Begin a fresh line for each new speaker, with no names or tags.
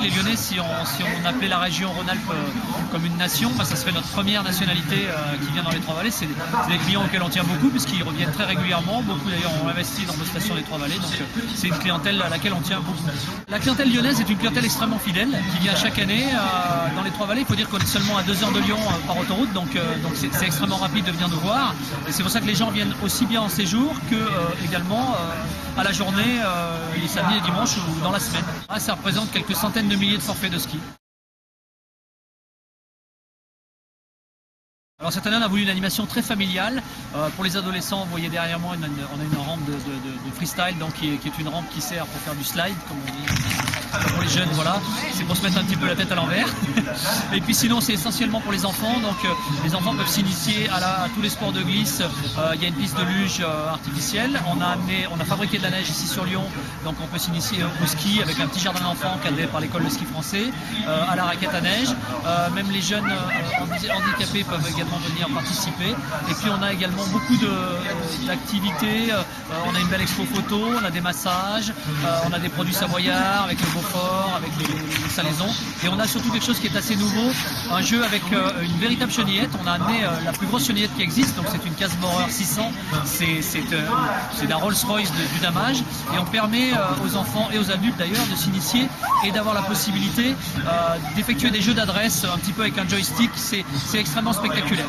Les Lyonnais, si on appelait la région Rhône-Alpes comme une nation, ça serait notre première nationalité qui vient dans les Trois-Vallées. C'est des clients auxquels on tient beaucoup puisqu'ils reviennent très régulièrement. Beaucoup d'ailleurs ont investi dans nos stations des Trois-Vallées, donc c'est une clientèle à laquelle on tient beaucoup. La clientèle lyonnaise est une clientèle extrêmement fidèle qui vient chaque année dans les Trois-Vallées. Il faut dire qu'on est seulement à 2 heures de Lyon par autoroute, donc c'est extrêmement rapide de venir nous voir. Et c'est pour ça que les gens viennent aussi bien en séjour que également à la journée, les samedis et dimanches ou dans la semaine. Ça représente quelques centaines de milliers de forfaits de ski. Alors cette année on a voulu une animation très familiale. Pour les adolescents, vous voyez derrière moi, on a une rampe de freestyle donc, qui est une rampe qui sert pour faire du slide, comme on dit. Pour les jeunes, voilà, c'est pour se mettre un petit peu la tête à l'envers. Et puis sinon c'est essentiellement pour les enfants, donc les enfants peuvent s'initier à tous les sports de glisse. Il y a une piste de luge artificielle, on a fabriqué de la neige ici sur Lyon, donc on peut s'initier au ski avec un petit jardin d'enfants cadré par l'école de ski français, à la raquette à neige. Même les jeunes handicapés peuvent également venir participer. Et puis on a également beaucoup d'activités, on a une belle expo photo, on a des massages, on a des produits savoyards avec le Beaufort, avec les salaisons. Et on a surtout quelque chose qui est assez nouveau, un jeu avec une véritable chenillette. On a amené la plus grosse chenillette qui existe, donc c'est une Casborer 600, c'est la Rolls-Royce du damage. Et on permet aux enfants et aux adultes d'ailleurs de s'initier et d'avoir la possibilité d'effectuer des jeux d'adresse un petit peu avec un joystick. C'est extrêmement spectaculaire.